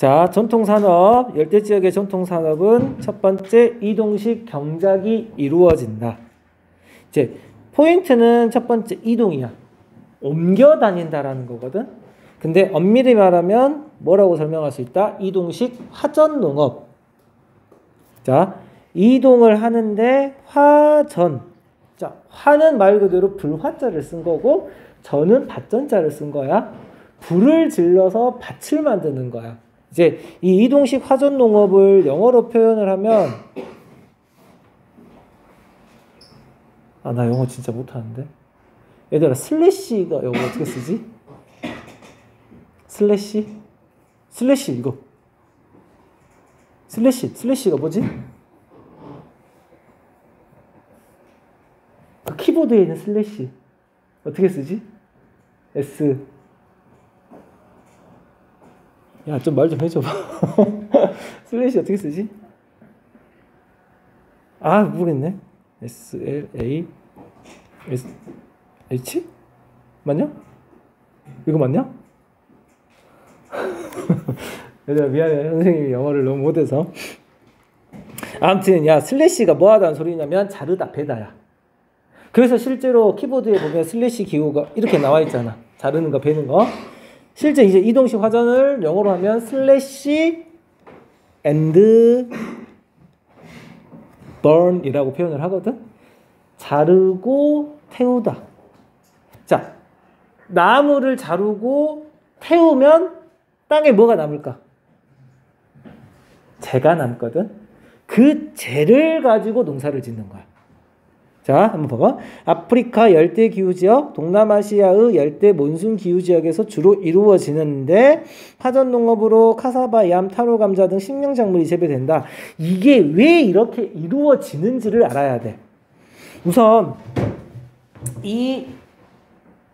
자, 전통산업, 열대지역의 전통산업은 첫 번째 이동식 경작이 이루어진다. 이제 포인트는 첫 번째 이동이야. 옮겨 다닌다라는 거거든. 근데 엄밀히 말하면 뭐라고 설명할 수 있다? 이동식 화전농업. 자, 이동을 하는데 화전. 자, 화는 말 그대로 불화자를 쓴 거고 전은 밭전자를 쓴 거야. 불을 질러서 밭을 만드는 거야. 이제 이 이동식 화전 농업을 영어로 표현을 하면 나 영어 진짜 못하는데. 얘들아, 슬래시가 영어 어떻게 쓰지? 슬래시 이거. 슬래시가 뭐지? 그 키보드에 있는 슬래시 어떻게 쓰지? S. 야, 좀 말 좀 해줘봐. 슬래시 어떻게 쓰지? 모르겠네. SLA H? 맞냐? 이거 맞냐? 얘들아, 미안해. 선생님이 영어를 너무 못해서. 아무튼 야, 슬래시가 뭐 하다는 소리냐면 자르다, 베다야. 그래서 실제로 키보드에 보면 슬래시 기호가 이렇게 나와 있잖아. 자르는 거, 베는 거. 실제 이제 이동식 화전을 영어로 하면 슬래시 앤드 burn이라고 표현을 하거든. 자르고 태우다. 자, 나무를 자르고 태우면 땅에 뭐가 남을까? 재가 남거든. 그 재를 가지고 농사를 짓는 거야. 자, 한번 봐봐. 아프리카 열대기후지역, 동남아시아의 열대 몬순기후지역에서 주로 이루어지는데 화전농업으로 카사바, 얌, 타로, 감자 등 식량작물이 재배된다. 이게 왜 이렇게 이루어지는지를 알아야 돼. 우선 이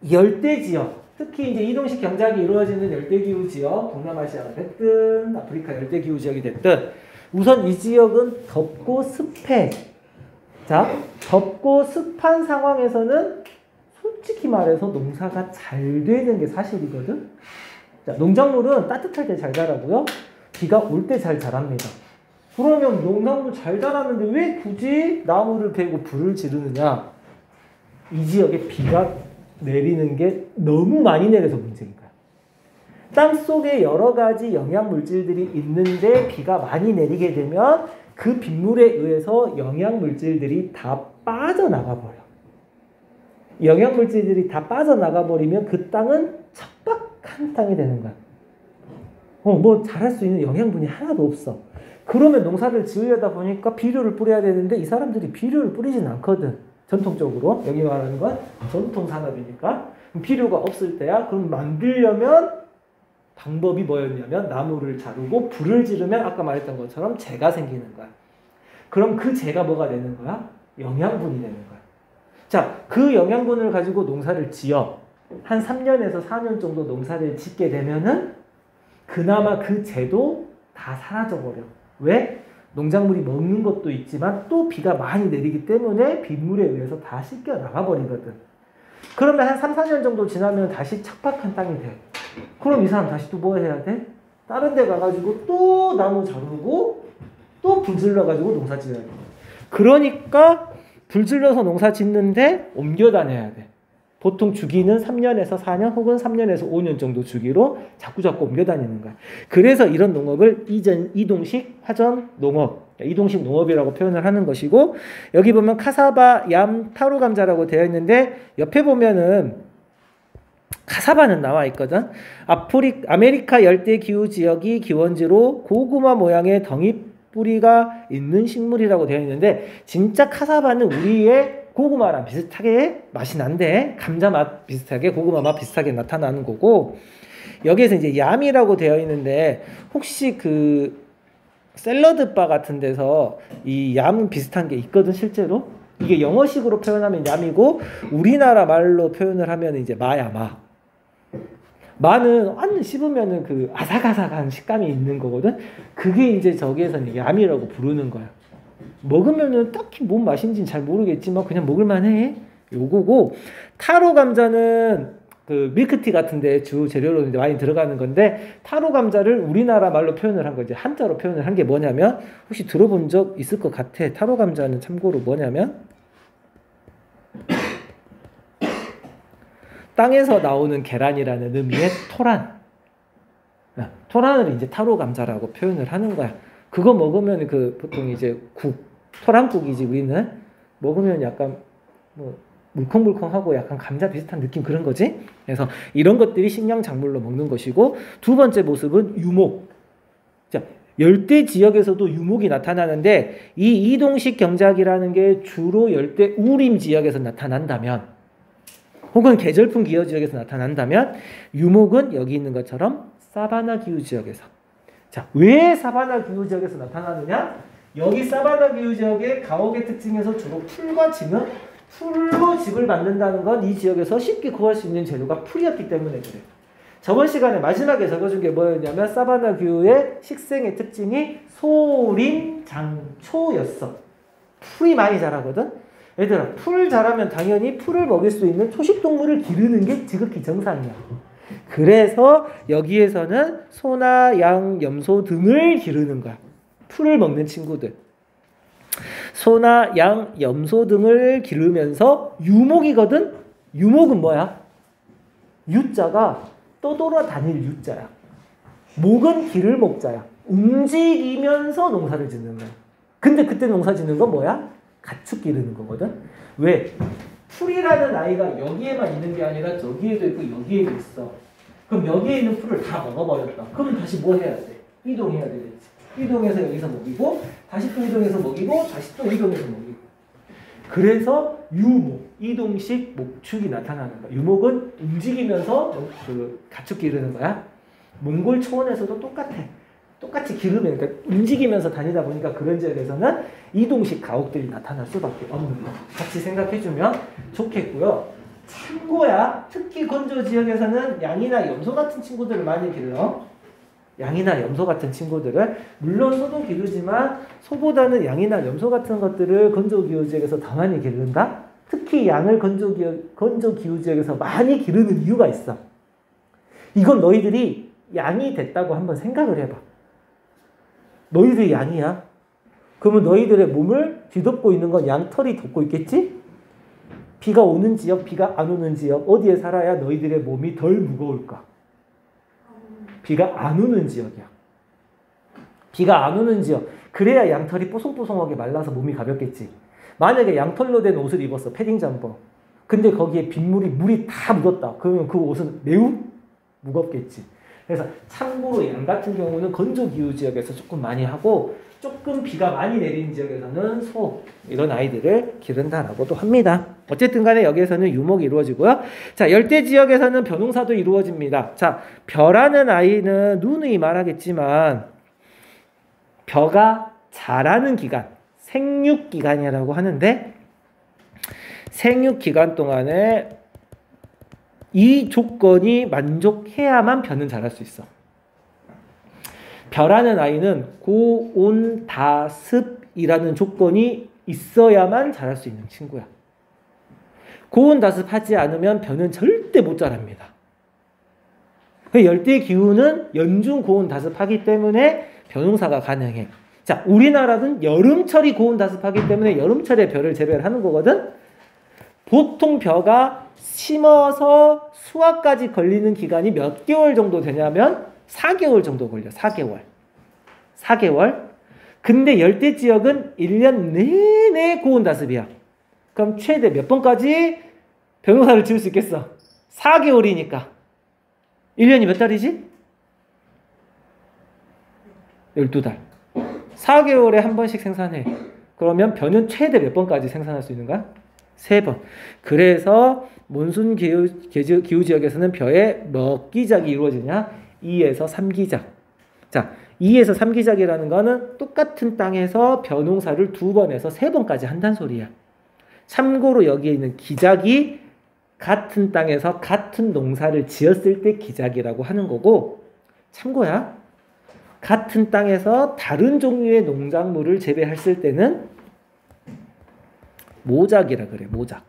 열대지역, 특히 이제 이동식 경작이 이루어지는 열대기후지역, 동남아시아가 됐든 아프리카 열대기후지역이 됐든 우선 이 지역은 덥고 습해. 자, 덥고 습한 상황에서는 솔직히 말해서 농사가 잘 되는 게 사실이거든. 자, 농작물은 따뜻할 때 잘 자라고요. 비가 올 때 잘 자랍니다. 그러면 농작물 잘 자라는데 왜 굳이 나무를 베고 불을 지르느냐? 이 지역에 비가 내리는 게 너무 많이 내려서 문제인 거야. 땅 속에 여러 가지 영양 물질들이 있는데 비가 많이 내리게 되면 그 빗물에 의해서 영양물질들이 다 빠져나가 버려. 영양물질들이 다 빠져나가 버리면 그 땅은 척박한 땅이 되는 거야. 뭐 자랄 수 있는 영양분이 하나도 없어. 그러면 농사를 지으려다 보니까 비료를 뿌려야 되는데 이 사람들이 비료를 뿌리진 않거든. 전통적으로. 여기 말하는 건 전통산업이니까. 비료가 없을 때야. 그럼 만들려면 방법이 뭐였냐면 나무를 자르고 불을 지르면 아까 말했던 것처럼 재가 생기는 거야. 그럼 그 재가 뭐가 되는 거야? 영양분이 되는 거야. 자, 그 영양분을 가지고 농사를 지어 한 3년에서 4년 정도 농사를 짓게 되면은 그나마 그 재도 다 사라져 버려. 왜? 농작물이 먹는 것도 있지만 또 비가 많이 내리기 때문에 빗물에 의해서 다 씻겨 나가 버리거든. 그러면 한 3, 4년 정도 지나면 다시 척박한 땅이 돼. 그럼 이 사람 다시 또 뭐 해야 돼? 다른 데 가가지고 또 나무 자르고 또 불 질러가지고 농사 지어야 돼. 그러니까 불 질러서 농사 짓는데 옮겨 다녀야 돼. 보통 주기는 3년에서 4년 혹은 3년에서 5년 정도 주기로 자꾸 옮겨 다니는 거야. 그래서 이런 농업을 이동식 화전 농업, 이동식 농업이라고 표현을 하는 것이고, 여기 보면 카사바, 얌, 타로 감자라고 되어 있는데 옆에 보면은 카사바는 나와 있거든. 아메리카 열대 기후 지역이 기원지로 고구마 모양의 덩이뿌리가 있는 식물이라고 되어 있는데 진짜 카사바는 우리의 고구마랑 비슷하게 맛이 난데 감자 맛 비슷하게 고구마 맛 비슷하게 나타나는 거고, 여기에서 이제 얌이라고 되어 있는데 혹시 그 샐러드 바 같은 데서 이 얌 비슷한 게 있거든 실제로. 이게 영어식으로 표현하면 얌이고 우리나라 말로 표현을 하면 이제 마야 마. 마는 완전 씹으면은 그 아삭아삭한 식감이 있는 거거든. 그게 이제 저기에서는 얌이라고 부르는 거야. 먹으면은 딱히 뭔 맛인지는 잘 모르겠지만 그냥 먹을만해. 요거고, 타로 감자는 그 밀크티 같은데 주 재료로 이제 많이 들어가는 건데 타로 감자를 우리나라 말로 표현을 한 거지 한자로 표현을 한 게 뭐냐면 혹시 들어본 적 있을 것 같아. 타로 감자는 참고로 뭐냐면 땅에서 나오는 계란이라는 의미의 토란. 토란을 이제 타로 감자라고 표현을 하는 거야. 그거 먹으면 그 보통 이제 토란국이지 우리는 먹으면 약간 뭐 물컹물컹하고 약간 감자 비슷한 느낌 그런 거지. 그래서 이런 것들이 식량작물로 먹는 것이고 두 번째 모습은 유목. 자, 열대 지역에서도 유목이 나타나는데 이 이동식 경작이라는 게 주로 열대 우림 지역에서 나타난다면 혹은 계절풍 기후 지역에서 나타난다면 유목은 여기 있는 것처럼 사바나 기후 지역에서. 자, 왜 사바나 기후 지역에서 나타나느냐? 여기 사바나 기후 지역의 가옥의 특징에서 주로 풀과 쥐는 풀로 집을 만든다는 건 이 지역에서 쉽게 구할 수 있는 재료가 풀이었기 때문에 그래요. 저번 시간에 마지막에 적어준 게 뭐였냐면 사바나 기후의 식생의 특징이 소림장초였어. 풀이 많이 자라거든. 얘들아, 풀 자라면 당연히 풀을 먹일 수 있는 초식동물을 기르는 게 지극히 정상이야. 그래서 여기에서는 소나 양, 염소 등을 기르는 거야. 풀을 먹는 친구들. 소나 양, 염소 등을 기르면서 유목이거든? 유목은 뭐야? 유자가 떠돌아다닐 유자야. 목은 길을 목자야. 움직이면서 농사를 짓는 거야. 근데 그때 농사 짓는 건 뭐야? 가축 기르는 거거든? 왜? 풀이라는 아이가 여기에만 있는 게 아니라 저기에도 있고 여기에도 있어. 그럼 여기에 있는 풀을 다 먹어버렸다. 그럼 다시 뭐 해야 돼? 이동해야 되겠지. 이동해서 여기서 먹이고 다시 또 이동해서 먹이고 다시 또 이동해서 먹이고. 그래서 유목, 이동식 목축이 나타나는 거야. 유목은 움직이면서 그 가축 기르는 거야. 몽골 초원에서도 똑같아. 똑같이 기르면 그러니까 움직이면서 다니다 보니까 그런 지역에서는 이동식 가옥들이 나타날 수밖에 없는 거. 같이 생각해주면 좋겠고요. 참고야. 특히 건조 지역에서는 양이나 염소 같은 친구들을 많이 길러. 양이나 염소 같은 친구들을 물론 소도 기르지만 소보다는 양이나 염소 같은 것들을 건조기후 지역에서 더 많이 기른다. 특히 양을 건조기후 지역에서 많이 기르는 이유가 있어. 이건 너희들이 양이 됐다고 한번 생각을 해봐. 너희들이 양이야. 그러면 너희들의 몸을 뒤덮고 있는 건 양털이 덮고 있겠지? 비가 오는 지역, 비가 안 오는 지역 어디에 살아야 너희들의 몸이 덜 무거울까? 비가 안 오는 지역이야. 비가 안 오는 지역. 그래야 양털이 뽀송뽀송하게 말라서 몸이 가볍겠지. 만약에 양털로 된 옷을 입었어. 패딩 잠버. 근데 거기에 빗물이 물이 다 묻었다. 그러면 그 옷은 매우 무겁겠지. 그래서 참고로 양 같은 경우는 건조기후 지역에서 조금 많이 하고 조금 비가 많이 내리는 지역에서는 소 이런 아이들을 기른다라고도 합니다. 어쨌든 간에 여기에서는 유목이 이루어지고요. 자, 열대 지역에서는 벼농사도 이루어집니다. 자, 벼라는 아이는 누누이 말하겠지만 벼가 자라는 기간, 생육기간이라고 하는데 생육기간 동안에 이 조건이 만족해야만 벼는 자랄 수 있어. 벼라는 아이는 고온다습이라는 조건이 있어야만 자랄 수 있는 친구야. 고온다습하지 않으면 벼는 절대 못 자랍니다. 열대 기후는 연중 고온다습하기 때문에 벼농사가 가능해. 자, 우리나라는 여름철이 고온다습하기 때문에 여름철에 벼를 재배를 하는 거거든. 보통 벼가 심어서 수확까지 걸리는 기간이 몇 개월 정도 되냐면 4개월 정도 걸려. 4개월. 근데 열대 지역은 1년 내내 고온다습이야. 그럼 최대 몇 번까지 벼농사를 지을 수 있겠어? 4개월이니까. 1년이 몇 달이지? 12달. 4개월에 한 번씩 생산해. 그러면 벼는 최대 몇 번까지 생산할 수 있는가? 3번. 그래서 몬순 기후 지역에서는 벼의 몇 기작이 이루어지냐? 2에서 3기작. 자, 2에서 3기작이라는 거는 똑같은 땅에서 벼농사를 2번에서 3번까지 한다는 소리야. 참고로 여기에 있는 기작이 같은 땅에서 같은 농사를 지었을 때 기작이라고 하는 거고, 참고야. 같은 땅에서 다른 종류의 농작물을 재배했을 때는 모작이라 그래. 모작.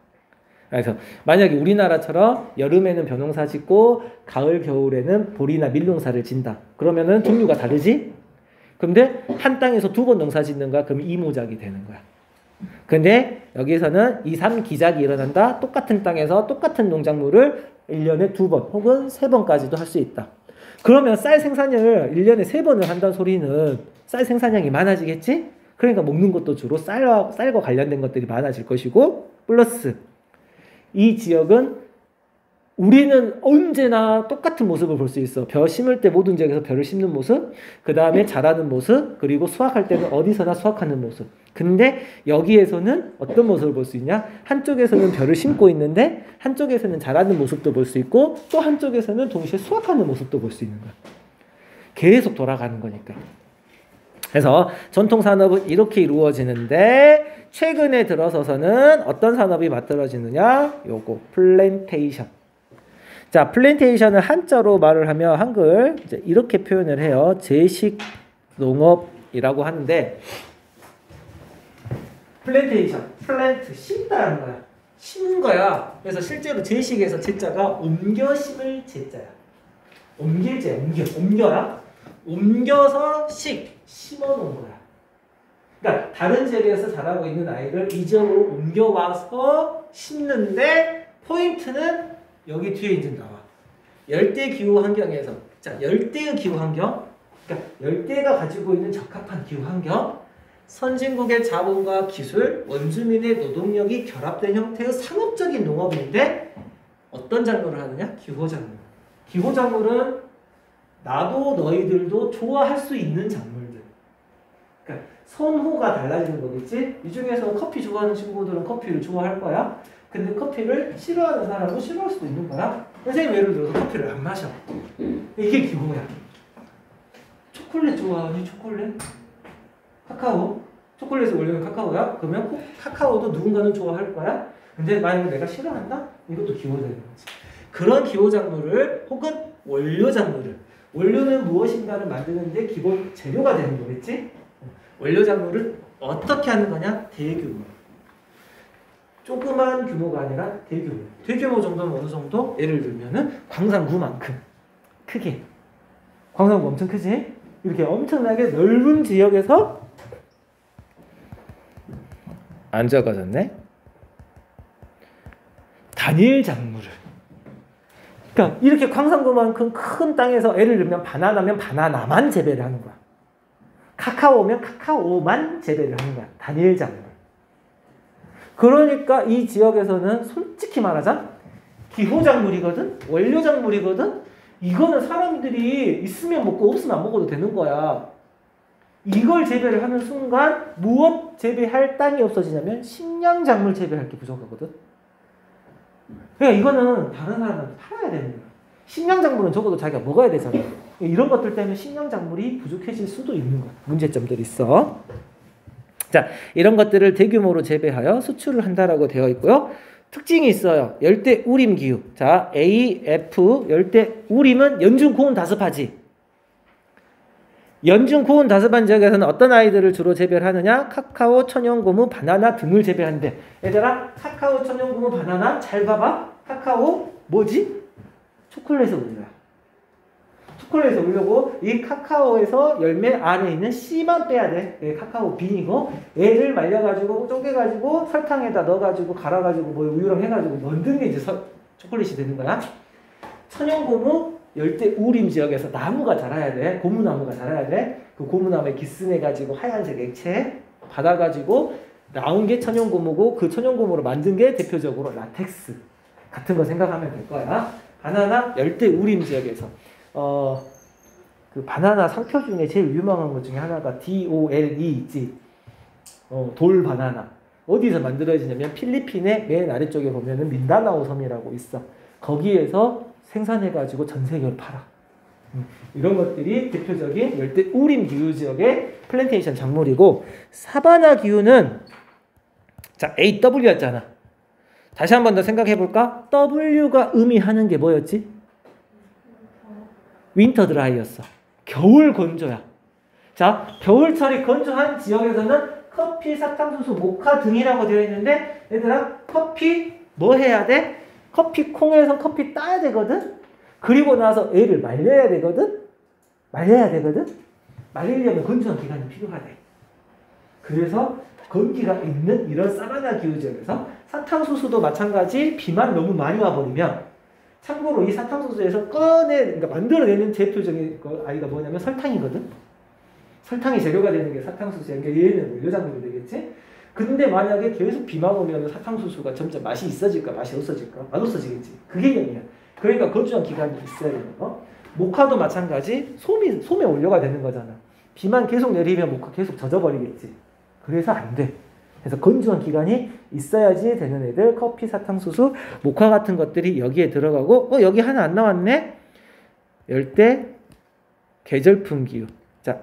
그래서 만약에 우리나라처럼 여름에는 벼농사 짓고 가을 겨울에는 보리나 밀농사를 짓는다. 그러면은 종류가 다르지? 근데 한 땅에서 두 번 농사 짓는 거야. 그럼 이모작이 되는 거야. 근데 여기서는 2, 3기작이 일어난다. 똑같은 땅에서 똑같은 농작물을 1년에 2번 혹은 3번까지도 할 수 있다. 그러면 쌀 생산량을 1년에 3번을 한다는 소리는 쌀 생산량이 많아지겠지? 그러니까 먹는 것도 주로 쌀과 관련된 것들이 많아질 것이고, 플러스 이 지역은 우리는 언제나 똑같은 모습을 볼 수 있어. 벼 심을 때 모든 지역에서 벼를 심는 모습, 그 다음에 자라는 모습, 그리고 수확할 때는 어디서나 수확하는 모습. 근데 여기에서는 어떤 모습을 볼 수 있냐? 한쪽에서는 벼를 심고 있는데 한쪽에서는 자라는 모습도 볼 수 있고 또 한쪽에서는 동시에 수확하는 모습도 볼 수 있는 거야. 계속 돌아가는 거니까. 그래서 전통 산업은 이렇게 이루어지는데 최근에 들어서서는 어떤 산업이 만들어지느냐? 요거 플랜테이션. 자, 플랜테이션을 한자로 말을 하면 한글 이제 이렇게 표현을 해요. 제식 농업이라고 하는데, 플랜테이션, 플랜트 심다라는 거야. 심는 거야. 그래서 실제로 제식에서 제자가 옮겨 심을 제자야. 옮길 제, 옮겨라. 옮겨서 심어 놓은 거야. 그러니까 다른 지역에서 자라고 있는 아이를 이 지역으로 옮겨와서 심는데 포인트는 여기 뒤에 이제 나와. 열대 기후 환경에서, 자, 열대의 기후 환경, 그러니까 열대가 가지고 있는 적합한 기후 환경, 선진국의 자본과 기술, 원주민의 노동력이 결합된 형태의 상업적인 농업인데 어떤 작물을 하느냐? 기호작물. 기호작물은 나도 너희들도 좋아할 수 있는 작물들. 그러니까 선호가 달라지는 거겠지? 이 중에서 커피 좋아하는 친구들은 커피를 좋아할 거야. 근데 커피를 싫어하는 사람은 싫어할 수도 있는 거야. 선생님 예를 들어서 커피를 안 마셔. 이게 기호야. 초콜릿 좋아하니? 초콜릿? 카카오? 초콜릿을 올리는 카카오야? 그러면 카카오도 누군가는 좋아할 거야. 근데 만약에 내가 싫어한다? 이것도 기호작물인 거지. 그런 기호작물을 혹은 원료작물을, 원료는 무엇인가를 만드는데 기본 재료가 되는 거겠지? 원료작물을 어떻게 하는 거냐? 대규모. 조그만 규모가 아니라 대규모. 대규모 정도는 어느 정도? 예를 들면은 광산구만큼 크게. 광산구 엄청 크지? 이렇게 엄청나게 넓은 지역에서 안 적어졌네? 단일 작물을. 그러니까 이렇게 광산구만큼 큰 땅에서 예를 들면 바나나면 바나나만 재배를 하는 거야. 카카오면 카카오만 재배를 하는 거야. 단일 작물. 그러니까 이 지역에서는 솔직히 말하자 기호작물이거든? 원료작물이거든? 이거는 사람들이 있으면 먹고 없으면 안 먹어도 되는 거야. 이걸 재배를 하는 순간 무엇 재배할 땅이 없어지냐면 식량작물 재배할 게 부족하거든. 그러니까 이거는 다른 사람한테 팔아야 되는 거야. 식량작물은 적어도 자기가 먹어야 되잖아. 이런 것들 때문에 식량작물이 부족해질 수도 있는 거야. 문제점들이 있어. 자, 이런 것들을 대규모로 재배하여 수출을 한다라고 되어 있고요. 특징이 있어요. 열대 우림 기후. 자, A, F, 열대 우림은 연중 고온 다습하지. 연중 고온 다습한 지역에서는 어떤 아이들을 주로 재배를 하느냐? 카카오, 천연고무, 바나나 등을 재배하는데, 얘들아, 카카오, 천연고무, 바나나 잘 봐봐. 카카오 뭐지? 초콜릿을 올려요. 초콜릿을 올려고 이 카카오에서 열매 안에 있는 씨만 빼야 돼. 얘 카카오 빈이고 얘를 말려가지고 쪼개가지고 설탕에다 넣어가지고 갈아가지고 뭐 우유랑 해가지고 만든 게 이제 초콜릿이 되는 거야. 천연고무 열대 우림 지역에서 나무가 자라야 돼. 고무나무가 자라야 돼. 그 고무나무에 기스내가지고 하얀색 액체 받아가지고 나온 게 천연고무고 그 천연고무로 만든 게 대표적으로 라텍스 같은 거 생각하면 될 거야. 바나나 열대 우림 지역에서 그 바나나 상표 중에 제일 유명한 것 중에 하나가 DOLE 있지. 돌 바나나. 어디서 만들어지냐면 필리핀의 맨 아래쪽에 보면은 민다나오 섬이라고 있어. 거기에서 생산해가지고 전 세계로 팔아. 이런 것들이 대표적인 열대 우림 기후 지역의 플랜테이션 작물이고, 사바나 기후는 자 AW였잖아. 다시 한 번 더 생각해 볼까? W가 의미하는 게 뭐였지? 윈터 드라이였어. 겨울 건조야. 자, 겨울철이 건조한 지역에서는 커피, 사탕수수, 모카 등이라고 되어 있는데 얘들아 커피, 뭐 해야 돼? 커피 콩에서 커피 따야 되거든? 그리고 나서 얘를 말려야 되거든? 말리려면 건조한 기간이 필요하대. 그래서 건기가 있는 이런 사바나 기후 지역에서 사탕수수도 마찬가지 비만 너무 많이 와버리면 참고로 이 사탕수수에서 그러니까 만들어내는 대표적인 아이가 뭐냐면 설탕이거든? 설탕이 재료가 되는 게 사탕수수야. 그러니까 얘는 원료작물이 되겠지? 근데 만약에 계속 비만 오면 사탕수수가 점점 맛이 있어질까 맛이 없어질까? 안 없어지겠지. 그게 의미야. 그러니까 건조한 기간이 있어야 되는 거. 모카도 마찬가지 솜의 원료가 되는 거잖아. 비만 계속 내리면 모카 계속 젖어버리겠지. 그래서 안 돼. 그래서 건조한 기간이 있어야지 되는 애들 커피, 사탕수수, 모카 같은 것들이 여기에 들어가고 여기 하나 안 나왔네? 열대 계절풍 기후. 자,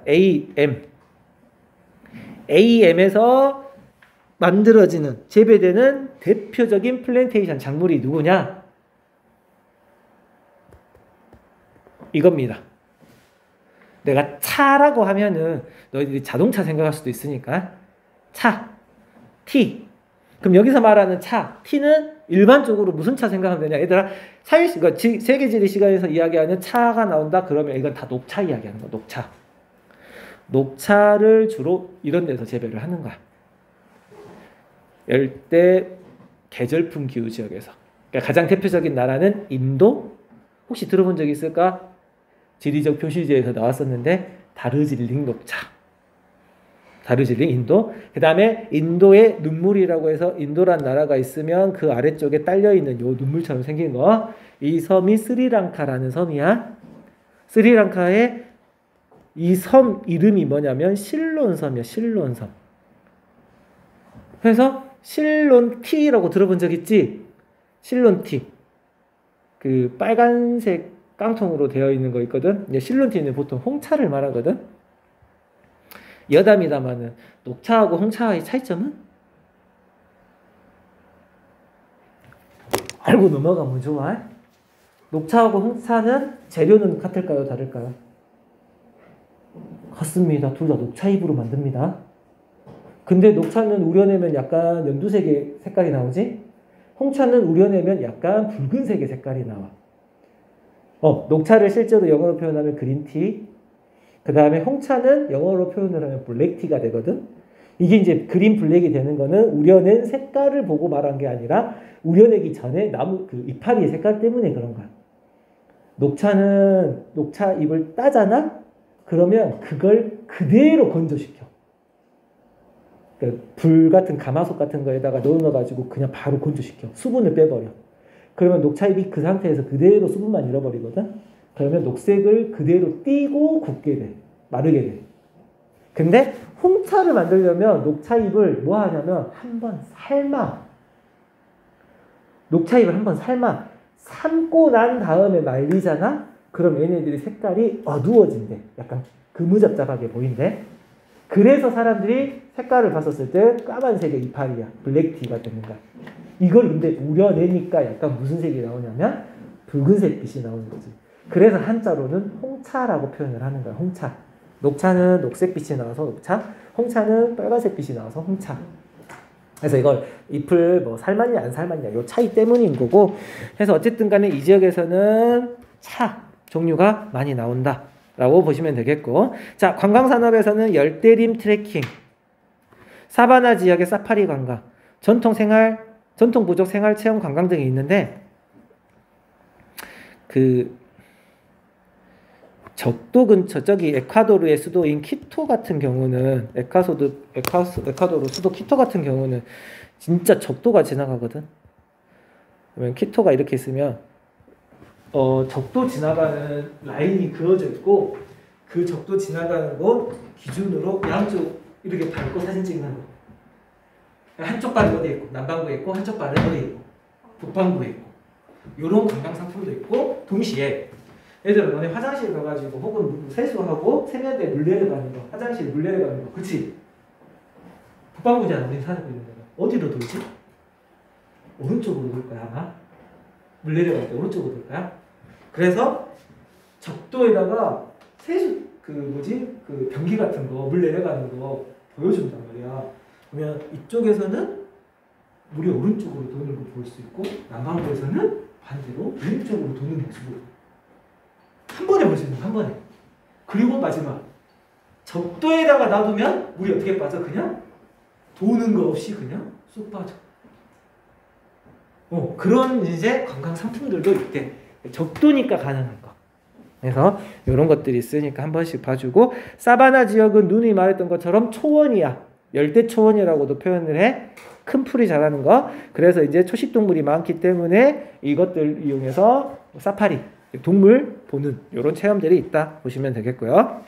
AM에서 만들어지는 재배되는 대표적인 플랜테이션 작물이 누구냐? 이겁니다. 내가 차라고 하면은 너희들이 자동차 생각할 수도 있으니까 차, T. 그럼 여기서 말하는 차, T는 일반적으로 무슨 차 생각하면 되냐? 얘들아, 그러니까 세계지리 시간에서 이야기하는 차가 나온다? 그러면 이건 다 녹차 이야기하는 거야. 녹차. 녹차를 주로 이런 데서 재배를 하는 거야. 열대 계절풍 기후 지역에서. 그러니까 가장 대표적인 나라는 인도? 혹시 들어본 적 있을까? 지리적 표시지에서 나왔었는데 다르질링 녹차. 다르질링 인도. 그 다음에 인도의 눈물이라고 해서 인도란 나라가 있으면 그 아래쪽에 딸려있는 요 눈물처럼 생긴 거. 이 섬이 스리랑카라는 섬이야. 스리랑카의 이 섬 이름이 뭐냐면 실론섬이야. 실론섬. 그래서 실론티라고 들어본 적 있지? 실론티. 그 빨간색 깡통으로 되어 있는 거 있거든. 실론티는 보통 홍차를 말하거든. 여담이다마는 녹차하고 홍차의 차이점은? 알고 넘어가면 좋아. 녹차하고 홍차는 재료는 같을까요? 다를까요? 같습니다. 둘 다 녹차잎으로 만듭니다. 근데 녹차는 우려내면 약간 연두색의 색깔이 나오지? 홍차는 우려내면 약간 붉은색의 색깔이 나와. 녹차를 실제로 영어로 표현하면 그린티, 그 다음에 홍차는 영어로 표현을 하면 블랙티가 되거든. 이게 이제 그린 블랙이 되는 거는 우려낸 색깔을 보고 말한 게 아니라 우려내기 전에 나무 그 이파리의 색깔 때문에 그런 거야. 녹차는 녹차 잎을 따잖아? 그러면 그걸 그대로 건조시켜. 그러니까 불 같은 가마솥 같은 거에다가 넣어가지고 그냥 바로 건조시켜. 수분을 빼버려. 그러면 녹차잎이 그 상태에서 그대로 수분만 잃어버리거든. 그러면 녹색을 그대로 띄고 굽게 돼. 마르게 돼. 근데 홍차를 만들려면 녹차잎을 뭐 하냐면 한번 삶아. 녹차잎을 한번 삶아. 삶고 난 다음에 말리잖아? 그럼 얘네들이 색깔이 어두워진대. 약간 그무잡잡하게 보인대. 그래서 사람들이 색깔을 봤었을 때 까만색의 이파리야. 블랙티가 되는 거야. 이걸 근데 우려내니까 약간 무슨 색이 나오냐면 붉은색 빛이 나오는 거지. 그래서 한자로는 홍차라고 표현을 하는 거야. 홍차. 녹차는 녹색빛이 나와서 녹차, 홍차는 빨간색 빛이 나와서 홍차. 그래서 이걸 잎을 뭐 삶았냐 안 삶았냐 요 차이 때문인 거고. 그래서 어쨌든 간에 이 지역에서는 차 종류가 많이 나온다 라고 보시면 되겠고. 자, 관광산업에서는 열대림 트레킹, 사바나 지역의 사파리 관광, 전통 부족 생활 체험 관광 등이 있는데, 그 적도 근처 저기 에콰도르의 수도인 키토 같은 경우는 에콰도르 수도 키토 같은 경우는 진짜 적도가 지나가거든. 그러면 키토가 이렇게 있으면 적도 지나가는 라인이 그어져 있고 그 적도 지나가는 곳 기준으로 양쪽 이렇게 밟고 사진 찍는 거. 한쪽 발이 어디에 있고 남반구에 있고 한쪽 발은 어디에 있고 북반구에 있고 이런 관광 상품도 있고 동시에 예를 들어 너네 화장실 가가지고 혹은 세수하고 세면대에 물 내려가는 거, 화장실에 물 내려가는 거, 그치? 북반구잖아. 우리 사는 있는 데가 어디로 돌지? 오른쪽으로 돌 거야 아마. 물 내려갈 때 오른쪽으로 돌 거야. 그래서 적도에다가 세수 그 변기 같은 거 물 내려가는 거 보여준단 말이야. 그러면 이쪽에서는 물이 오른쪽으로 도는 걸 볼 수 있고 남반구에서는 반대로 왼쪽으로 도는 모습을 한 번에 볼 수 있는 한 번에. 그리고 마지막 적도에다가 놔두면 물이 어떻게 빠져? 그냥 도는 거 없이 그냥 쑥 빠져. 그런 이제 관광 상품들도 있대. 적도니까 가능한 거. 그래서 이런 것들이 있으니까 한 번씩 봐주고, 사바나 지역은 누누이 말했던 것처럼 초원이야. 열대 초원이라고도 표현을 해. 큰 풀이 자라는 거. 그래서 이제 초식 동물이 많기 때문에 이것들 이용해서 사파리, 동물 보는 이런 체험들이 있다 보시면 되겠고요.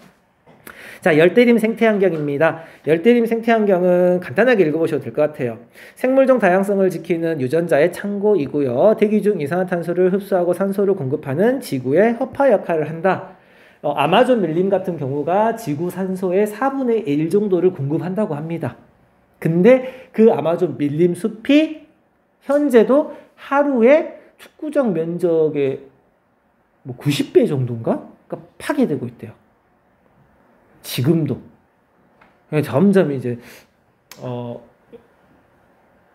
자, 열대림 생태환경입니다. 열대림 생태환경은 간단하게 읽어보셔도 될 것 같아요. 생물종 다양성을 지키는 유전자의 창고이고요. 대기 중 이산화탄소를 흡수하고 산소를 공급하는 지구의 허파 역할을 한다. 아마존 밀림 같은 경우가 지구 산소의 4분의 1 정도를 공급한다고 합니다. 근데 그 아마존 밀림 숲이 현재도 하루에 축구장 면적의 90배 정도인가? 그러니까 파괴되고 있대요. 지금도. 점점 이제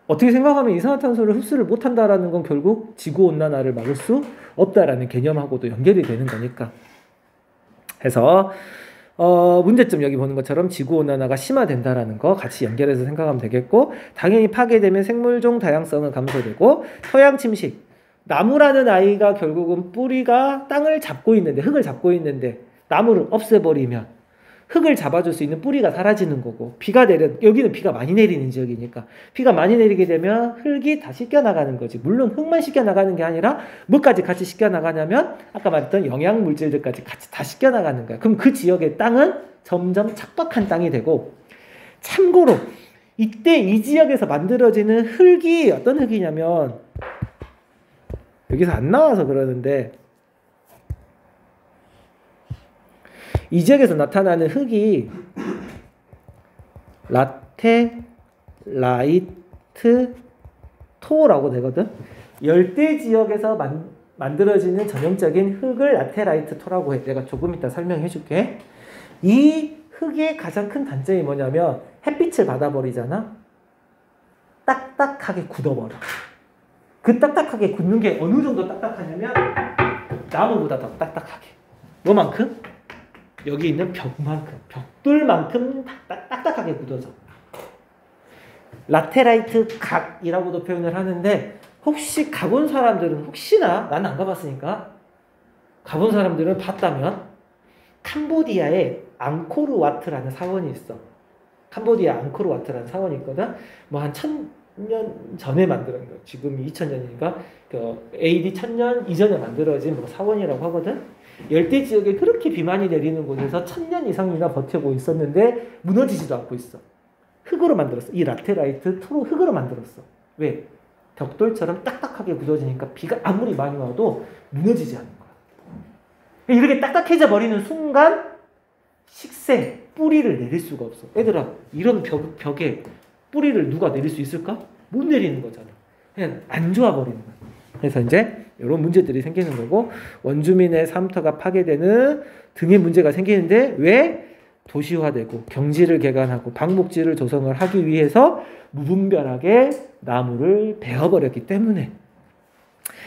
어떻게 생각하면 이산화탄소를 흡수를 못한다라는 건 결국 지구온난화를 막을 수 없다라는 개념하고도 연결이 되는 거니까. 해서 문제점 여기 보는 것처럼 지구온난화가 심화된다라는 거 같이 연결해서 생각하면 되겠고, 당연히 파괴되면 생물종 다양성은 감소되고, 토양 침식. 나무라는 아이가 결국은 뿌리가 땅을 잡고 있는데, 흙을 잡고 있는데 나무를 없애버리면 흙을 잡아줄 수 있는 뿌리가 사라지는 거고, 비가 여기는 비가 많이 내리는 지역이니까 비가 많이 내리게 되면 흙이 다 씻겨나가는 거지. 물론 흙만 씻겨나가는 게 아니라 뭐까지 같이 씻겨나가냐면 아까 말했던 영양물질들까지 같이 다 씻겨나가는 거야. 그럼 그 지역의 땅은 점점 척박한 땅이 되고, 참고로 이때 이 지역에서 만들어지는 흙이 어떤 흙이냐면, 여기서 안 나와서 그러는데, 이 지역에서 나타나는 흙이 라테라이트 토라고 되거든. 열대 지역에서 만들어지는 전형적인 흙을 라테라이트 토라고 해. 내가 조금 이따 설명해 줄게. 이 흙의 가장 큰 단점이 뭐냐면 햇빛을 받아버리잖아. 딱딱하게 굳어버려. 그 딱딱하게 굳는 게 어느 정도 딱딱하냐면 나무보다 더 딱딱하게. 뭐만큼? 여기 있는 벽만큼, 벽돌만큼 딱딱하게 굳어져. 라테라이트 각이라고도 표현을 하는데, 혹시 가본 사람들은, 혹시나 나는 안 가봤으니까 가본 사람들은 봤다면 캄보디아에 앙코르와트라는 사원이 있어. 캄보디아 앙코르와트라는 사원이 있거든. 한 1000년 전에 만들어진 거야. 지금 2000년이니까 AD 1000년 이전에 만들어진 사원이라고 하거든. 열대 지역에 그렇게 비 많이 내리는 곳에서 1000년 이상이나 버티고 있었는데 무너지지도 않고 있어. 흙으로 만들었어. 이 라테라이트 토로 흙으로 만들었어. 왜? 벽돌처럼 딱딱하게 굳어지니까 비가 아무리 많이 와도 무너지지 않는 거야. 이렇게 딱딱해져 버리는 순간 식새, 뿌리를 내릴 수가 없어. 얘들아, 이런 벽에 뿌리를 누가 내릴 수 있을까? 못 내리는 거잖아. 그냥 안 좋아 버리는 거야. 그래서 이제 이런 문제들이 생기는 거고, 원주민의 삶터가 파괴되는 등의 문제가 생기는데, 왜? 도시화되고 경지를 개간하고 방목지를 조성을 하기 위해서 무분별하게 나무를 베어버렸기 때문에.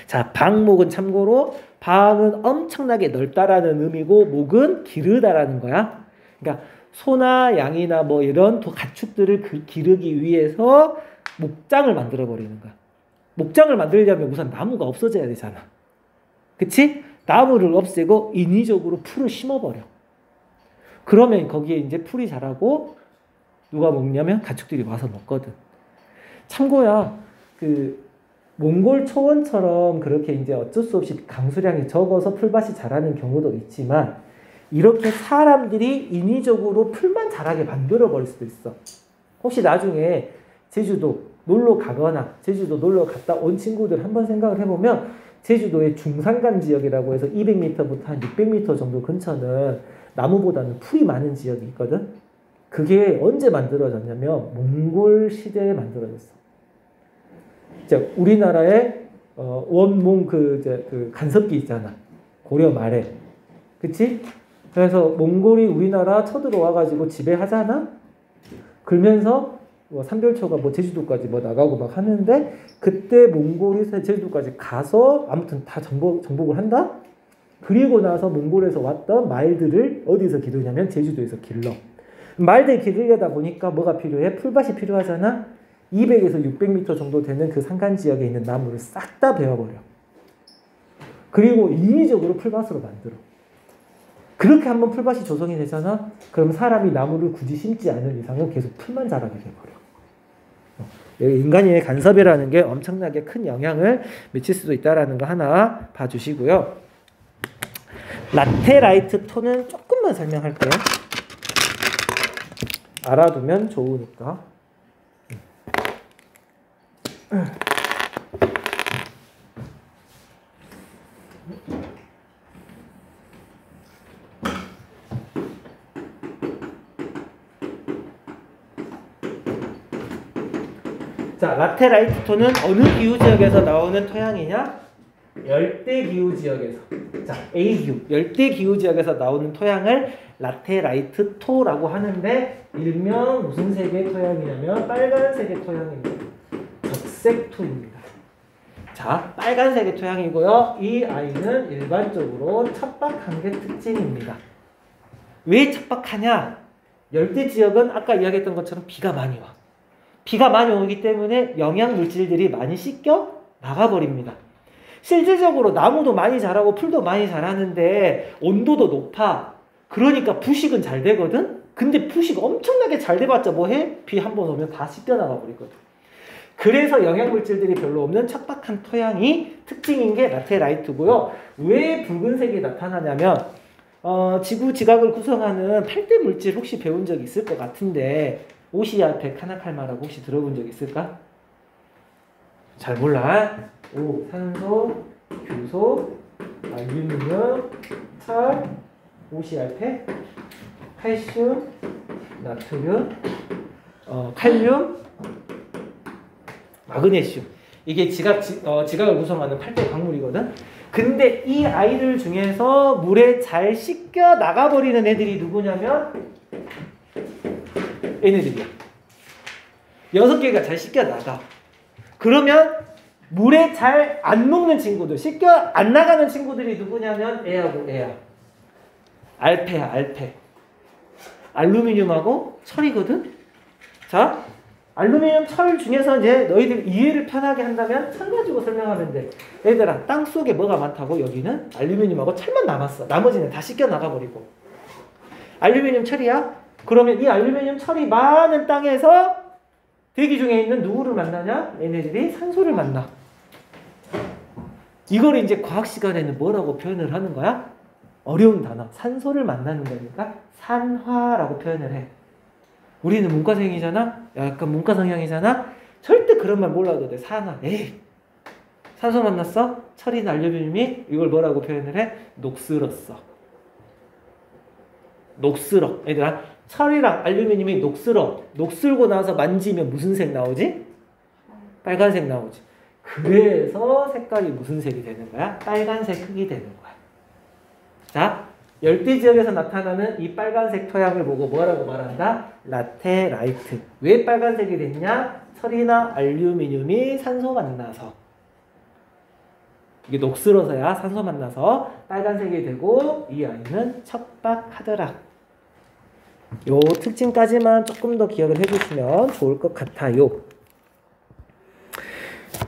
자, 방목은 참고로 방은 엄청나게 넓다라는 의미고, 목은 기르다라는 거야. 그러니까 소나 양이나 이런 가축들을 기르기 위해서 목장을 만들어 버리는 거야. 목장을 만들려면 우선 나무가 없어져야 되잖아. 그치? 나무를 없애고 인위적으로 풀을 심어버려. 그러면 거기에 이제 풀이 자라고 누가 먹냐면 가축들이 와서 먹거든. 참고야, 몽골 초원처럼 그렇게 이제 어쩔 수 없이 강수량이 적어서 풀밭이 자라는 경우도 있지만, 이렇게 사람들이 인위적으로 풀만 자라게 만들어버릴 수도 있어. 혹시 나중에 제주도 놀러 가거나 제주도 놀러 갔다 온 친구들 한번 생각을 해보면, 제주도의 중산간 지역이라고 해서 200m부터 한 600m 정도 근처는 나무보다는 풀이 많은 지역이 있거든. 그게 언제 만들어졌냐면 몽골 시대에 만들어졌어. 우리나라에 원몽 그 간섭기 있잖아. 고려 말에. 그치? 그래서 몽골이 우리나라 쳐들어와가지고 지배하잖아? 그러면서 뭐 삼별초가 뭐 제주도까지 뭐 나가고 막 하는데 그때 몽골이 제주도까지 가서 아무튼 다 정복을 한다. 그리고 나서 몽골에서 왔던 말들을 어디서 기르냐면 제주도에서 길러. 말들 기르려다 보니까 뭐가 필요해? 풀밭이 필요하잖아. 200에서 600m 정도 되는 그 산간 지역에 있는 나무를 싹 다 베어버려. 그리고 인위적으로 풀밭으로 만들어. 그렇게 한번 풀밭이 조성이 되잖아. 그럼 사람이 나무를 굳이 심지 않은 이상은 계속 풀만 자라게 돼버려. 인간의 간섭이라는 게 엄청나게 큰 영향을 미칠 수도 있다는 거 하나 봐주시고요. 라테라이트 톤은 조금만 설명할게요. 알아두면 좋으니까. 자, 라테라이트 톤은 어느 기후 지역에서 나오는 토양이냐? 열대 기후 지역에서. 자, A기후. 열대 기후 지역에서 나오는 토양을 라테라이트 토라고 하는데 일명 무슨 색의 토양이냐면 빨간색의 토양입니다. 적색토입니다. 자, 빨간색의 토양이고요. 이 아이는 일반적으로 척박한 게 특징입니다. 왜 척박하냐? 열대 지역은 아까 이야기했던 것처럼 비가 많이 와. 비가 많이 오기 때문에 영양 물질들이 많이 씻겨 나가버립니다. 실질적으로 나무도 많이 자라고 풀도 많이 자라는데 온도도 높아. 그러니까 부식은 잘 되거든? 근데 부식 엄청나게 잘 돼봤자 뭐해? 비 한 번 오면 다 씻겨 나가버리거든. 그래서 영양 물질들이 별로 없는 척박한 토양이 특징인 게 라테라이트고요. 왜 붉은색이 나타나냐면 지구 지각을 구성하는 8대 물질 혹시 배운 적 있을 것 같은데 오시아테 카나칼마라고 혹시 들어본 적 있을까? 잘 몰라. 오, 산소, 규소, 알루미늄, 철, 오시알테, 칼슘, 나트륨, 칼륨, 마그네슘. 이게 지각을 구성하는 8대 광물이거든. 근데 이 아이들 중에서 물에 잘 씻겨 나가버리는 애들이 누구냐면 얘네들이야. 6개가 잘 씻겨 나가. 그러면 물에 잘 안 녹는 친구들, 씻겨 안 나가는 친구들이 누구냐면 애하고 애야. 알페야, 알페. 알루미늄하고 철이거든. 자, 알루미늄, 철 중에서 이제 너희들 이해를 편하게 한다면 철 가지고 설명하면 돼. 얘들아, 땅 속에 뭐가 많다고? 여기는 알루미늄하고 철만 남았어. 나머지는 다 씻겨 나가버리고. 알루미늄, 철이야? 그러면 이 알루미늄, 철이 많은 땅에서 대기 중에 있는 누구를 만나냐? 얘네들이 산소를 만나. 이걸 이제 과학 시간에는 뭐라고 표현을 하는 거야? 어려운 단어. 산소를 만나는 거니까 산화라고 표현을 해. 우리는 문과생이잖아? 약간 문과 성향이잖아? 절대 그런 말 몰라도 돼. 산화. 에이. 산소 만났어? 철이나 알루미늄이 이걸 뭐라고 표현을 해? 녹슬었어. 녹슬어. 얘들아, 철이랑 알루미늄이 녹슬어. 녹슬고 나서 만지면 무슨 색 나오지? 빨간색 나오지. 그래서 색깔이 무슨 색이 되는 거야? 빨간색 흙이 되는 거야. 자, 열대 지역에서 나타나는 이 빨간색 토양을 보고 뭐라고 말한다? 라테라이트. 왜 빨간색이 됐냐? 철이나 알루미늄이 산소 만나서. 이게 녹슬어서야 산소 만나서 빨간색이 되고 이 아이는 척박하더라. 요 특징까지만 조금 더 기억을 해주시면 좋을 것 같아요.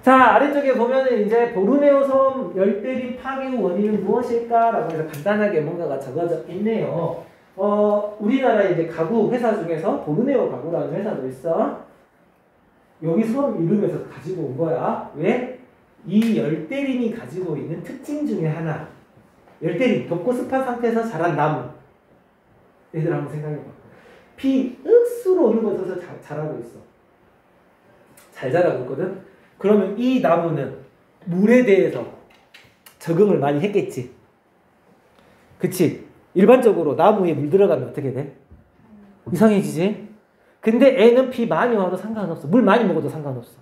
자, 아래쪽에 보면은 이제 보르네오 섬 열대림 파괴 원인은 무엇일까라고 해서 간단하게 뭔가가 적어져 있네요. 우리나라 이제 가구 회사 중에서 보르네오 가구라는 회사도 있어. 여기 섬 이름에서 가지고 온 거야. 왜? 이 열대림이 가지고 있는 특징 중에 하나. 열대림, 덥고 습한 상태에서 자란 나무. 얘들 한번 생각해봐. 비 억수로 오는 곳에서 자라고 있어. 잘 자라고 있거든. 그러면 이 나무는 물에 대해서 적응을 많이 했겠지. 그치? 일반적으로 나무에 물 들어가면 어떻게 돼? 이상해지지? 근데 애는 비 많이 와도 상관없어. 물 많이 먹어도 상관없어.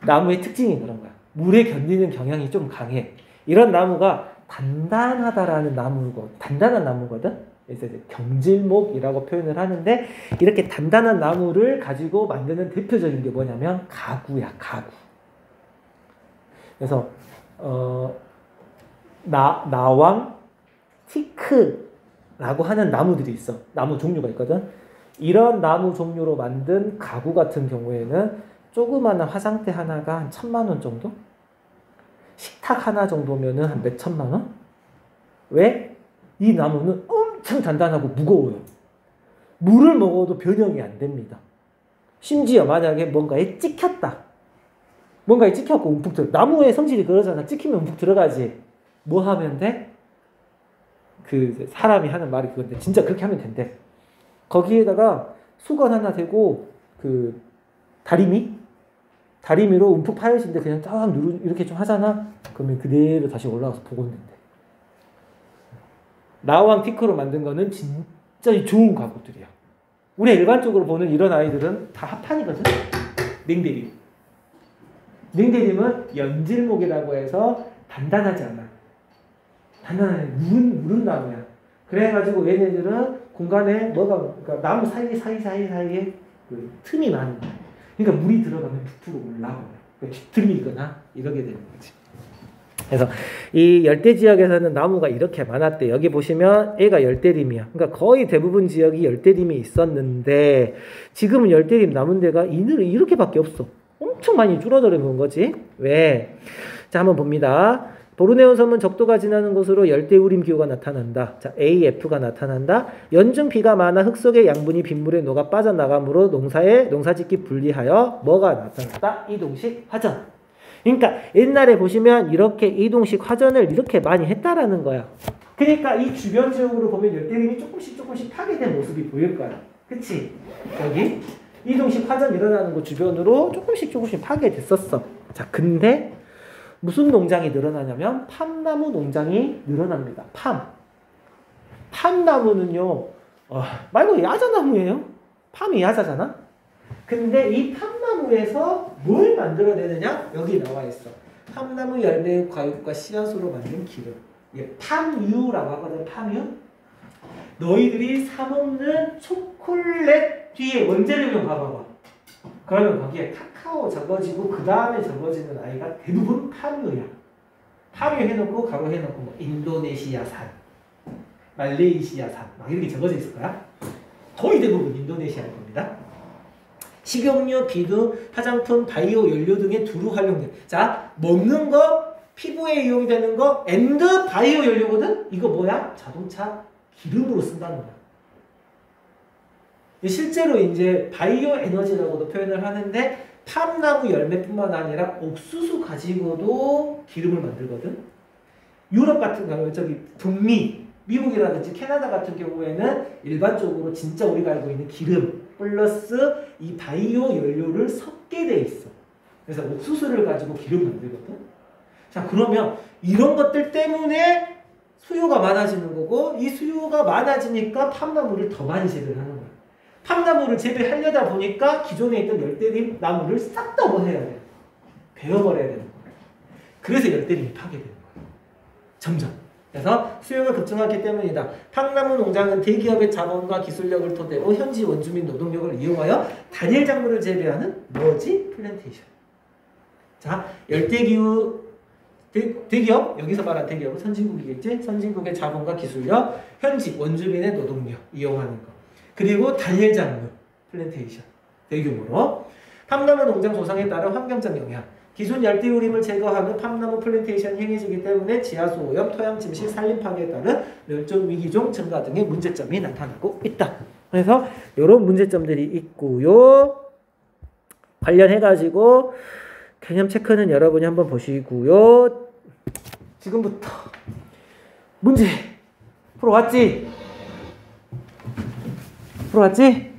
나무의 특징이 그런 거야. 물에 견디는 경향이 좀 강해. 이런 나무가 단단하다라는 나무고, 단단한 나무거든? 그래서 이제 경질목이라고 표현을 하는데 이렇게 단단한 나무를 가지고 만드는 대표적인 게 뭐냐면 가구야, 가구. 그래서 나왕 티크라고 하는 나무들이 있어. 나무 종류가 있거든. 이런 나무 종류로 만든 가구 같은 경우에는 조그마한 화장대 하나가 한 1,000만 원 정도? 식탁 하나 정도면은 한 몇 천만 원? 왜? 이 나무는 엄청 단단하고 무거워요. 물을 먹어도 변형이 안 됩니다. 심지어 만약에 뭔가에 찍혔다. 뭔가에 찍혔고 움푹 들어. 나무의 성질이 그러잖아. 찍히면 움푹 들어가지. 뭐 하면 돼? 그 사람이 하는 말이 그건데 진짜 그렇게 하면 된대. 거기에다가 수건 하나 대고 그 다리미로 움푹 파여진데 그냥 딱 이렇게 좀 하잖아. 그러면 그대로 다시 올라가서 복원된대. 나왕 티크로 만든 거는 진짜 좋은 가구들이야. 우리 일반적으로 보는 이런 아이들은 다 합판이거든. 냉대림. 냉대림은 연질목이라고 해서 단단하지 않아. 단단하게 무른 나무야. 그래가지고 얘네들은 공간에 그러니까 나무 사이에 그 틈이 많은 거야. 그러니까 물이 들어가면 부풀어 올라오고 뒤틀리거나 이러게 되는 거지. 그래서 이 열대 지역에서는 나무가 이렇게 많았대. 여기 보시면 얘가 열대림이야. 그러니까 거의 대부분 지역이 열대림이 있었는데 지금은 열대림 남은 데가 이렇게밖에 없어. 엄청 많이 줄어드는 거지. 왜? 자, 한번 봅니다. 보르네오 섬은 적도가 지나는 곳으로 열대우림 기후가 나타난다. 자, AF가 나타난다. 연중 비가 많아 흙 속의 양분이 빗물에 녹아 빠져나가므로 농사짓기 불리하여 뭐가 나타났다? 이동식 화전. 그러니까 옛날에 보시면 이렇게 이동식 화전을 이렇게 많이 했다라는 거야. 그러니까 이 주변 지역으로 보면 열대림이 조금씩 파괴된 모습이 보일 거야. 그치? 여기 이동식 화전 일어나는 곳 주변으로 조금씩 파괴됐었어. 자, 근데 무슨 농장이 늘어나냐면 팜나무 농장이 늘어납니다. 팜나무는요, 말 그대로 야자나무예요. 팜이 야자잖아. 근데 이 팜나무에서 뭘 만들어내느냐? 여기 나와 있어. 팜나무 열매 과육과 씨앗으로 만든 기름. 팜유라고 하거든. 팜유. 너희들이 사 먹는 초콜릿 뒤에 원재료명 봐봐봐. 그러면 거기에 카카오 적어지고 그 다음에 적어지는 아이가 대부분 팜유야. 팜유 해놓고 가로 해놓고 뭐 인도네시아산, 말레이시아산 막 이렇게 적어져 있을 거야. 거의 대부분 인도네시아일 겁니다. 식용유, 비누, 화장품, 바이오 연료 등의 두루 활용돼. 자, 먹는 거, 피부에 이용되는 거, 앤드 바이오 연료거든? 이거 뭐야? 자동차 기름으로 쓴다는 거야. 실제로 이제 바이오 에너지라고도 표현을 하는데 팜나무 열매뿐만 아니라 옥수수 가지고도 기름을 만들거든. 유럽 같은 경우 북미, 미국이라든지 캐나다 같은 경우에는 일반적으로 진짜 우리가 알고 있는 기름 플러스 이 바이오 연료를 섞게 돼 있어. 그래서 옥수수를 가지고 기름 만들거든. 자, 그러면 이런 것들 때문에 수요가 많아지는 거고 이 수요가 많아지니까 팜나무를 더 많이 재배를 하는 거야. 팜나무를 재배하려다 보니까 기존에 있던 열대림 나무를 싹 다 뭐 해야 돼? 베어버려야 되는 거야. 그래서 열대림이 파괴되는 거야. 점점. 그래서 수요가 급증하기 때문이다. 팜나무 농장은 대기업의 자본과 기술력을 토대로 현지 원주민 노동력을 이용하여 단일 작물을 재배하는 뭐지? 플랜테이션. 자, 열대기후 대기업, 여기서 말한 대기업은 선진국이겠지? 선진국의 자본과 기술력, 현지 원주민의 노동력 이용하는 거. 그리고 단일 작물, 플랜테이션, 대규모로. 팜나무 농장 조성에 따른 환경적 영향. 기존 열대우림을 제거하는 팜나무 플랜테이션 행해지기 때문에 지하수 오염, 토양 침식, 산림 파괴에 따른 멸종 위기종 증가 등의 문제점이 나타나고 있다. 그래서 이런 문제점들이 있고요. 관련해가지고 개념 체크는 여러분이 한번 보시고요. 지금부터 문제 풀어왔지? 풀어왔지?